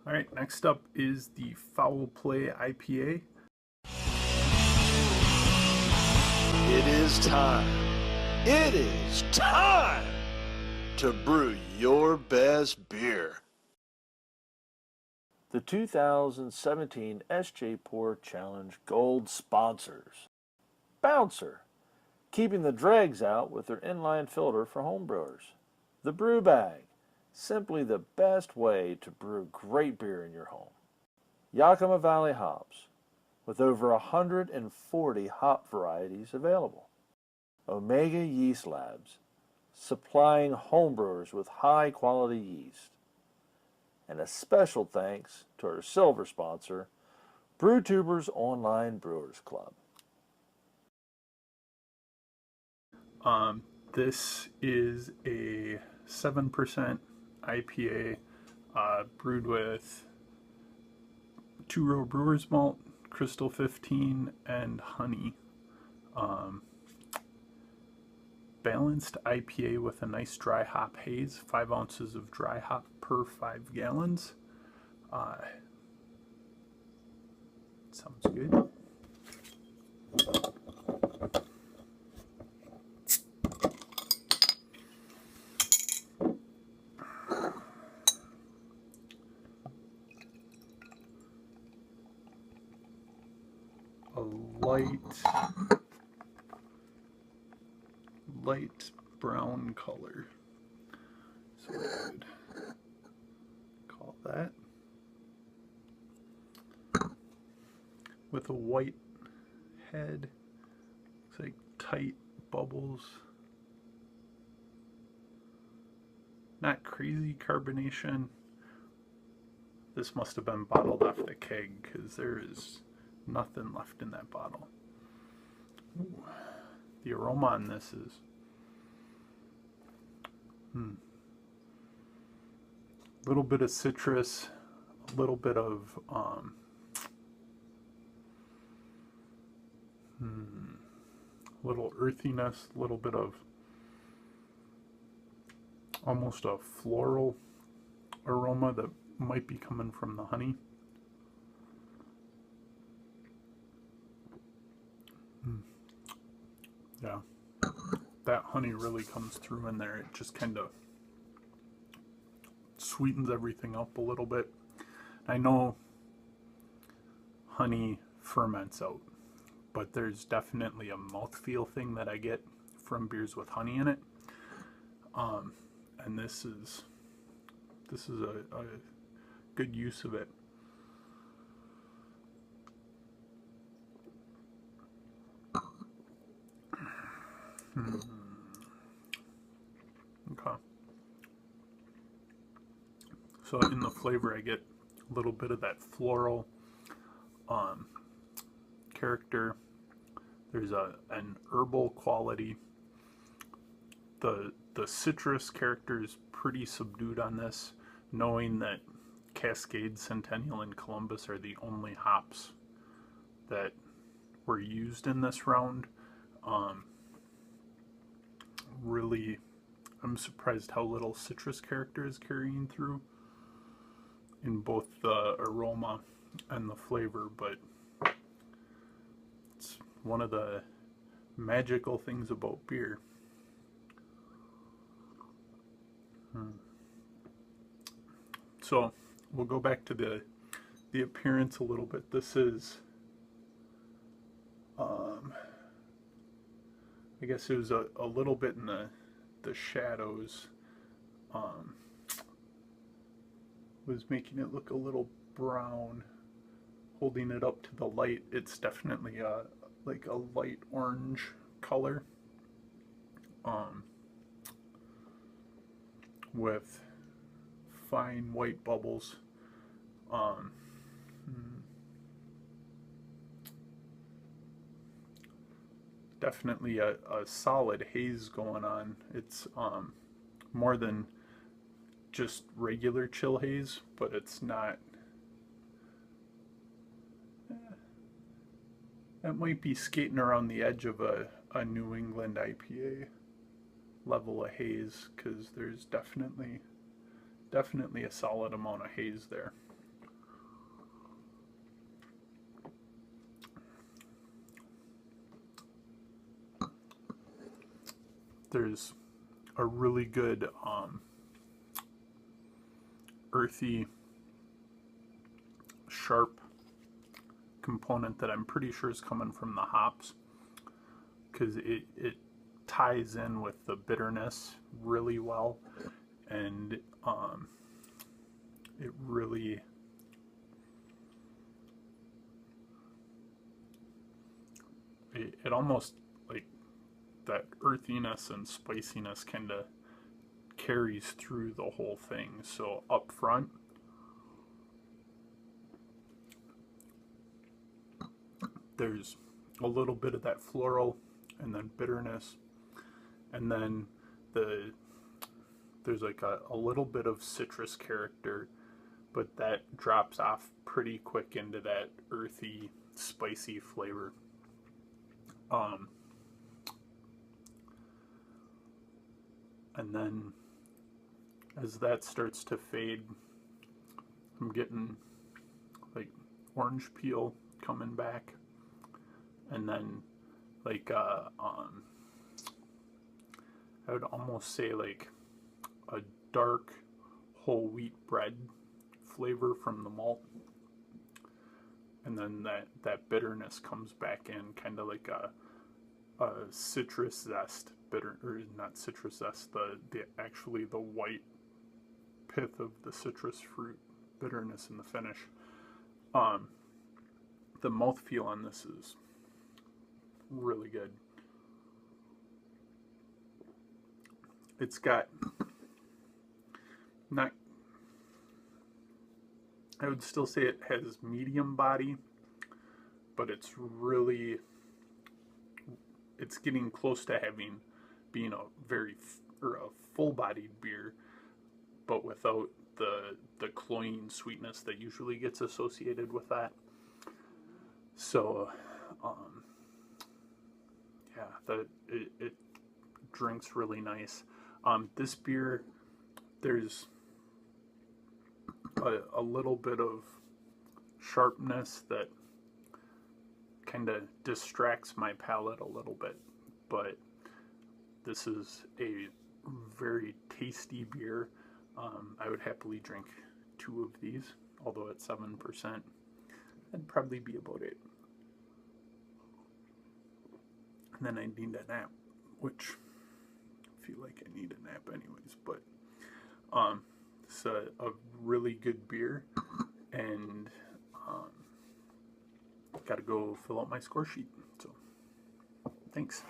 All right, next up is the Foul Play IPA. It is time. It is time to brew your best beer. The 2017 SJPOrr Challenge Gold sponsors. Bouncer, keeping the dregs out with their inline filter for homebrewers. The Brew Bag, simply the best way to brew great beer in your home. Yakima Valley Hops, with over 140 hop varieties available. Omega Yeast Labs, supplying homebrewers with high-quality yeast. And a special thanks to our silver sponsor, BrewTubers Online Brewers Club. This is a 7% IPA brewed with 2-row brewer's malt, Crystal 15, and honey. Balanced IPA with a nice dry hop haze, 5 ounces of dry hop per 5 gallons. Sounds good. A light brown color. So I would call that. With a white head. Looks like tight bubbles. Not crazy carbonation. This must have been bottled off the keg because there is nothing left in that bottle. Ooh. The aroma on this is a little bit of citrus, a little bit of little earthiness, a little bit of almost a floral aroma that might be coming from the honey. Yeah, that honey really comes through in there. It just kind of sweetens everything up a little bit. I know honey ferments out, but there's definitely a mouthfeel thing that I get from beers with honey in it. And this is a good use of it. Okay. So in the flavor I get a little bit of that floral character. There's an herbal quality. The citrus character is pretty subdued on this, knowing that Cascade, Centennial, and Columbus are the only hops that were used in this round. Really, I'm surprised how little citrus character is carrying through in both the aroma and the flavor, but it's one of the magical things about beer. So we'll go back to the appearance a little bit. This is I guess it was a little bit in the shadows, was making it look a little brown. Holding it up to the light, it's definitely like a light orange color, with fine white bubbles. Definitely a solid haze going on. It's more than just regular chill haze, but it's not. That might be skating around the edge of a New England IPA level of haze, because there's definitely a solid amount of haze there. there's a really good earthy, sharp component that I'm pretty sure is coming from the hops, because it ties in with the bitterness really well, and it really it almost, like, that earthiness and spiciness kind of carries through the whole thing. So up front, there's a little bit of that floral and then bitterness, and then there's like a little bit of citrus character, but that drops off pretty quick into that earthy, spicy flavor. And then as that starts to fade, I'm getting like orange peel coming back, and then like I would almost say like a dark whole wheat bread flavor from the malt, and then that bitterness comes back in, kind of like a citrus zest bitter, or not citrus zest, actually the white pith of the citrus fruit bitterness in the finish. The mouthfeel on this is really good. It's got not, I would still say it has medium body, but it's getting close to being a full-bodied beer, but without the cloying sweetness that usually gets associated with that. So, yeah, it drinks really nice. This beer, there's a little bit of sharpness that kind of distracts my palate a little bit, but this is a very tasty beer. I would happily drink 2 of these, although at 7%, I'd probably be about it. And then I need a nap, which I feel like I need a nap anyways, but it's a really good beer, and gotta go fill out my score sheet, so thanks.